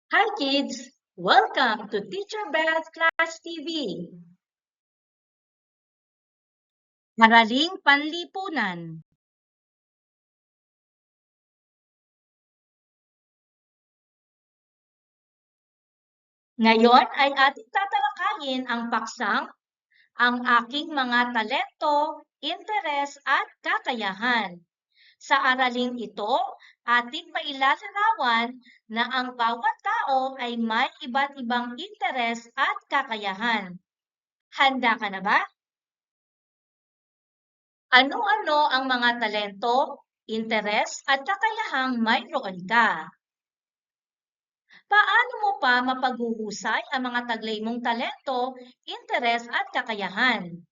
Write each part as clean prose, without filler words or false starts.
Hi kids! Welcome to Teacher Beth Class TV. Maraling Panlipunan. Ngayon ay ating tatalakayin ang paksang ang aking mga talento, interes at kakayahan. Sa araling ito, ating mailalarawan na ang bawat tao ay may iba't ibang interes at kakayahan. Handa ka na ba? Ano-ano ang mga talento, interes at kakayahang mayroon ka? Paano mo pa mapaghuhusay ang mga taglay mong talento, interes at kakayahan?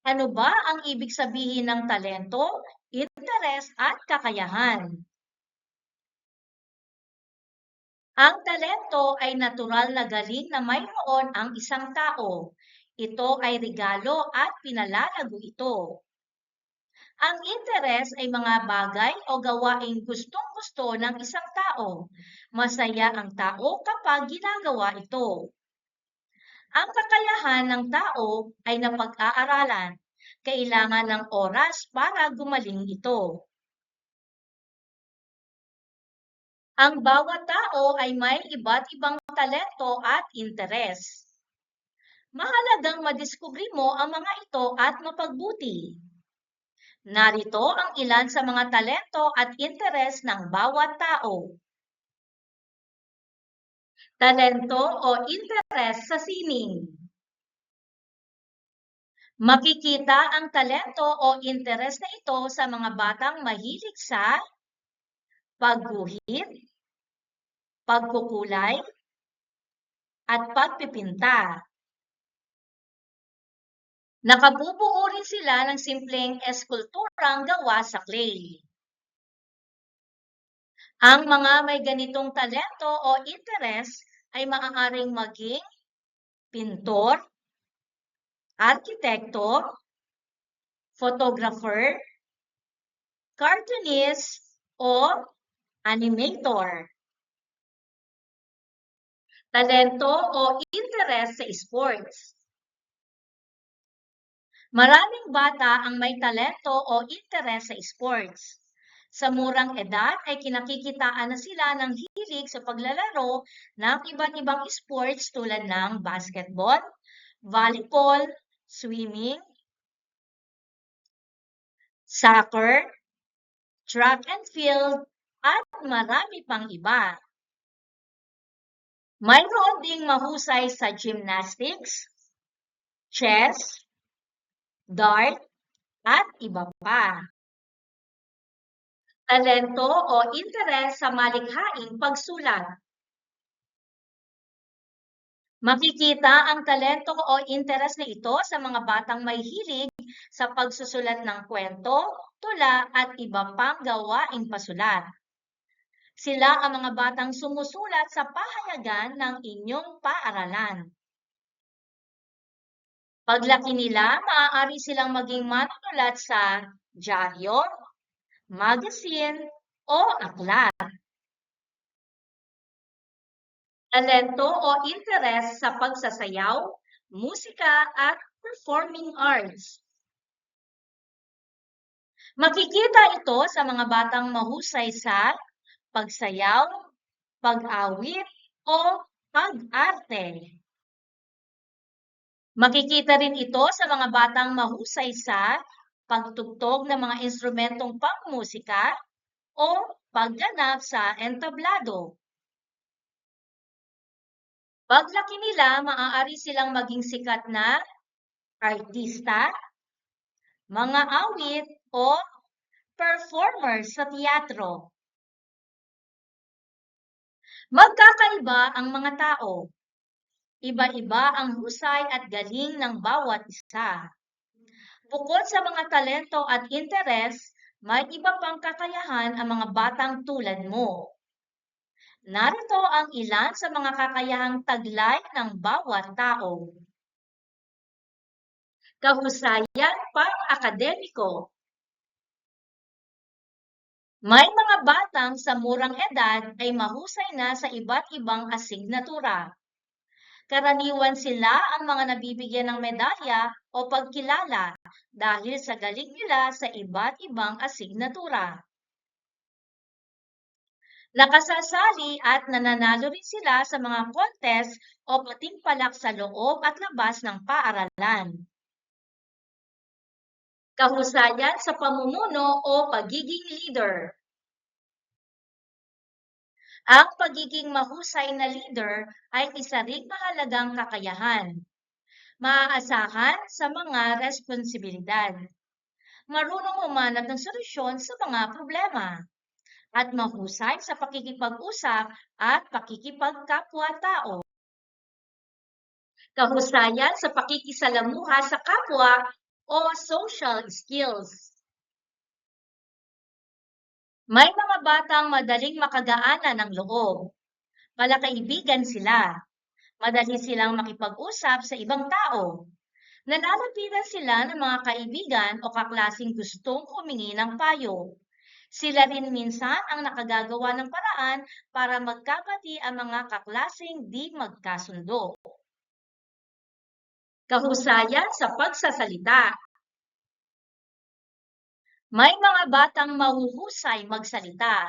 Ano ba ang ibig sabihin ng talento, interes at kakayahan? Ang talento ay natural na galing na mayroon ang isang tao. Ito ay regalo at pinalalago ito. Ang interes ay mga bagay o gawaing gustong-gusto ng isang tao. Masaya ang tao kapag ginagawa ito. Ang kakayahan ng tao ay napag-aaralan. Kailangan ng oras para gumaling ito. Ang bawat tao ay may iba't ibang talento at interes. Mahalagang madiskubre mo ang mga ito at mapagbuti. Narito ang ilan sa mga talento at interes ng bawat tao. Talento o interes sa sining. Makikita ang talento o interes na ito sa mga batang mahilig sa pagguhit, pagkukulay, at pagpipinta. Nakabubuo rin sila ng simpleng eskulturang gawa sa clay. Ang mga may ganitong talento o interes ay maaaring maging pintor, arkitekto, photographer, cartoonist, o animator. Talento o interes sa sports. Maraming bata ang may talento o interes sa sports. Sa murang edad ay kinakikitaan na sila ng hilig sa paglalaro ng iba't ibang sports tulad ng basketball, volleyball, swimming, soccer, track and field, at marami pang iba. Mayroon ding mahusay sa gymnastics, chess, dart, at iba pa. Talento o interes sa malikhaing pagsulat. Makikita ang talento o interes na ito sa mga batang may hilig sa pagsusulat ng kwento, tula at iba pang gawaing pasulat. Sila ang mga batang sumusulat sa pahayagan ng inyong paaralan. Paglaki nila, maaari silang maging manunulat sa dyaryo, magazine, o aklat. Talento o interes sa pagsasayaw, musika at performing arts. Makikita ito sa mga batang mahusay sa pagsayaw, pag-awit, o pag-arte. Makikita rin ito sa mga batang mahusay sa pagtugtog ng mga instrumentong pangmusika o pagganap sa entablado. Paglaki nila, maaari silang maging sikat na artista, mga awit o performers sa teatro. Magkakaiba ang mga tao. Iba-iba ang husay at galing ng bawat isa. Bukod sa mga talento at interes, may iba pang kakayahan ang mga batang tulad mo. Narito ang ilan sa mga kakayahang taglay ng bawat tao. Kahusayan pang-akademiko. May mga batang sa murang edad ay mahusay na sa iba't ibang asignatura. Karaniwan sila ang mga nabibigyan ng medalya o pagkilala dahil sa galing nila sa iba't ibang asignatura. Nakasasali at nananalo rin sila sa mga contest o patimpalak sa loob at labas ng paaralan. Kahusayan sa pamumuno o pagiging leader. Ang pagiging mahusay na leader ay isa ring mahalagang kakayahan. Maaasahan sa mga responsibilidad. Marunong humanap ng solusyon sa mga problema. At mahusay sa pakikipag-usap at pakikipagkapwa-tao. Kahusayan sa pakikisalamuha sa kapwa o social skills. May mga batang madaling makagaanan ng loob. Palakaibigan sila. Madali silang makipag-usap sa ibang tao. Nalalapitan sila ng mga kaibigan o kaklasing gustong humingi ng payo. Sila rin minsan ang nakagagawa ng paraan para magkabati ang mga kaklasing di magkasundo. Kahusayan sa pagsasalita. May mga batang mahuhusay magsalita.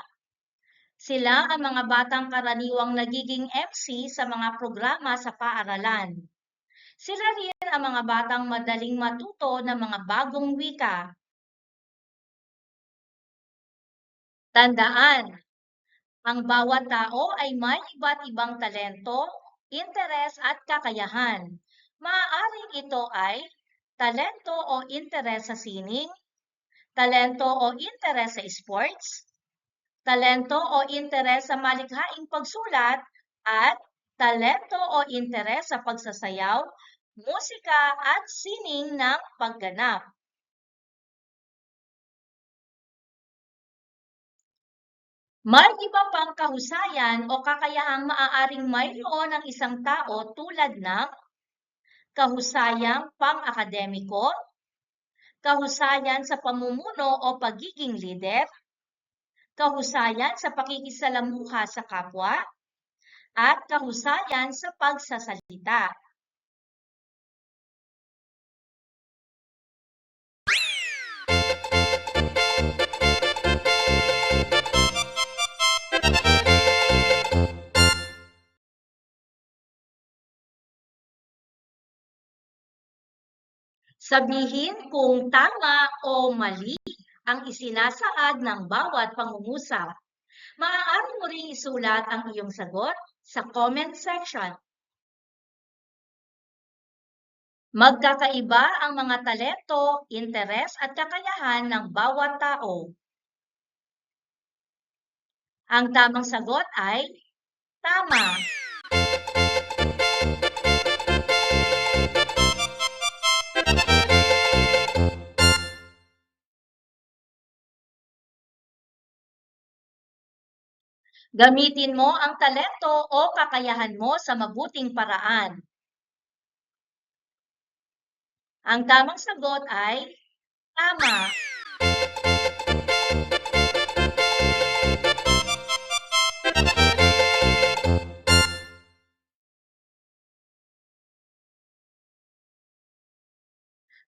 Sila ang mga batang karaniwang nagiging MC sa mga programa sa paaralan. Sila rin ang mga batang madaling matuto ng mga bagong wika. Tandaan, ang bawat tao ay may iba't ibang talento, interes at kakayahan. Maaaring ito ay talento o interes sa sining, talento o interes sa sports, talento o interes sa malikhaing pagsulat, at talento o interes sa pagsasayaw, musika at sining ng pagganap. May iba pang kahusayan o kakayahang maaaring mayroon ng isang tao tulad ng kahusayang pang-akademiko, kahusayan sa pamumuno o pagiging lider, kahusayan sa pakikisalamuha sa kapwa, at kahusayan sa pagsasalita. Sabihin kung tama o mali ang isinasaad ng bawat pangungusap. Maaari mo ring isulat ang iyong sagot sa comment section. Magkakaiba ang mga talento, interes at kakayahan ng bawat tao. Ang tamang sagot ay tama. Gamitin mo ang talento o kakayahan mo sa mabuting paraan. Ang tamang sagot ay tama.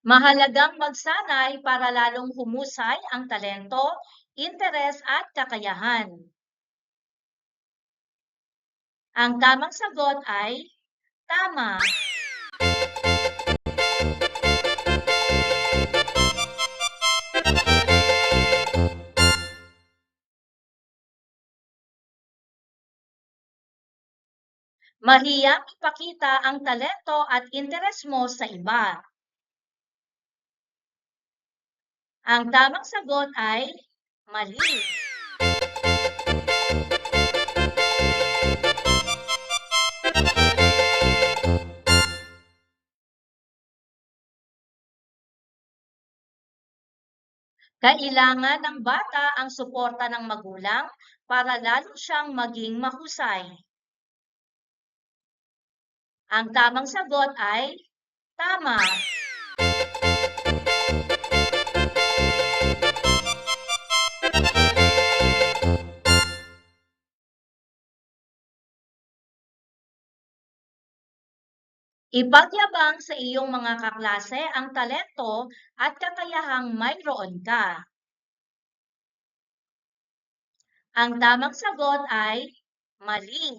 Mahalagang magsanay para lalong humusay ang talento, interes at kakayahan. Ang tamang sagot ay tama. Mahiyang ipakita ang talento at interes mo sa iba. Ang tamang sagot ay mali. Kailangan ng bata ang suporta ng magulang para lalo siyang maging mahusay. Ang tamang sagot ay tama. Ipagyabang sa iyong mga kaklase ang talento at kakayahang mayroon ka. Ang tamang sagot ay mali.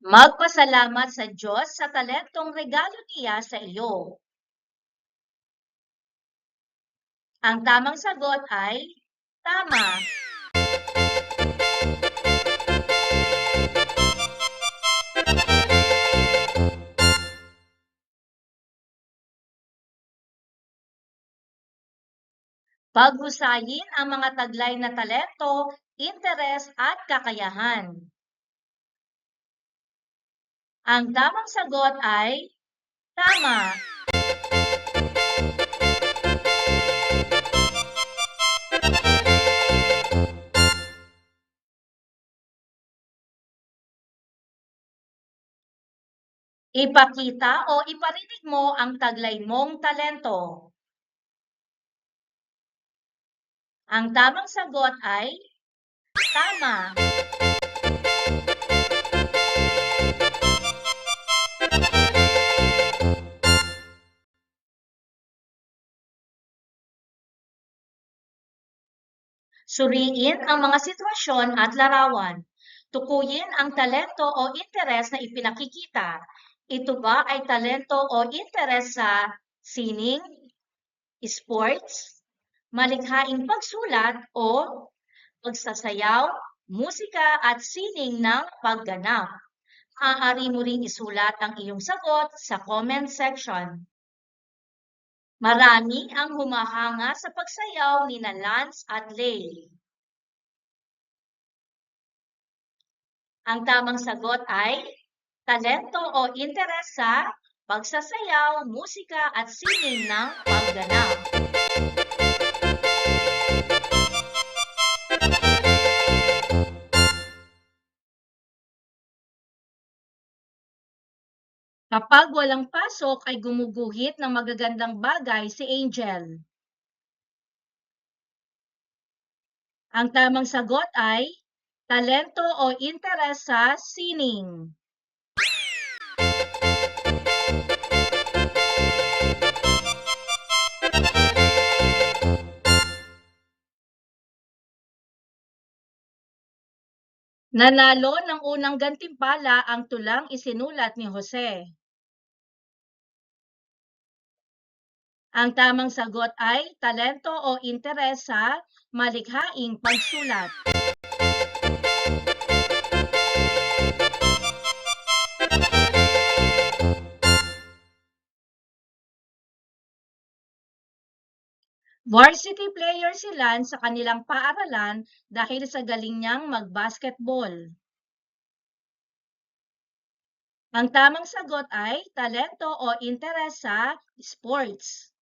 Magpasalamat sa Diyos sa talentong regalo niya sa iyo. Ang tamang sagot ay tama. Paghusayin ang mga taglay na talento, interes at kakayahan. Ang tamang sagot ay tama. Ipakita o iparinig mo ang taglay mong talento. Ang tamang sagot ay tama. Suriin ang mga sitwasyon at larawan. Tukuyin ang talento o interes na ipinakikita. Ito ba ay talento o interes sa sining, sports, malikhaing pagsulat o pagsasayaw, musika at sining ng pagganap? Maaari mo ring isulat ang iyong sagot sa comment section. Marami ang humahanga sa pagsayaw nina Lance at Lay. Ang tamang sagot ay talento o interes sa pagsasayaw, musika at sining ng pagganap. Kapag walang pasok ay gumuguhit ng magagandang bagay si Angel. Ang tamang sagot ay talento o interes sa sining. Nanalo ng unang gantimpala ang tulang isinulat ni Jose. Ang tamang sagot ay talento o interes sa malikhaing pagsulat. Varsity player si Lance sa kanilang paaralan dahil sa galing niyang mag-basketball. Ang tamang sagot ay talento o interes sa sports.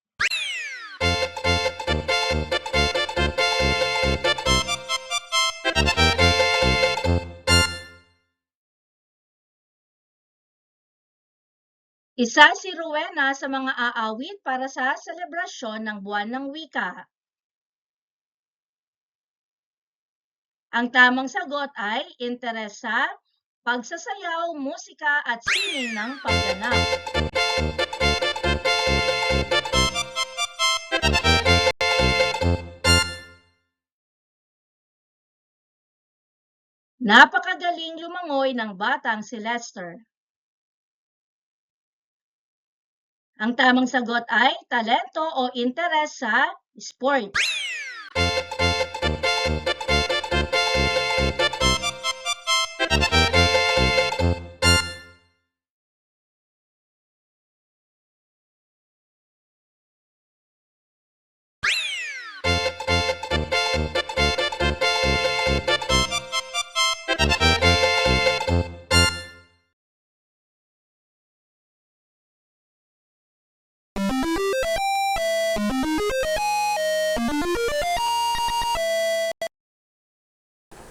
Isa si Rowena sa mga aawit para sa selebrasyon ng Buwan ng Wika. Ang tamang sagot ay interes sa pagsasayaw, musika at sining ng pagganap. Napakagaling lumangoy ng batang si Lester. Ang tamang sagot ay talento o interes sa sports.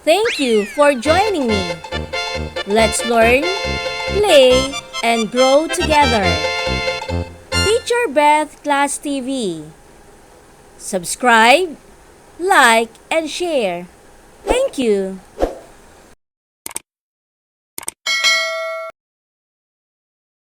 Thank you for joining me. Let's learn, play, and grow together. Teacher Beth Class TV. Subscribe, like, and share. Thank you.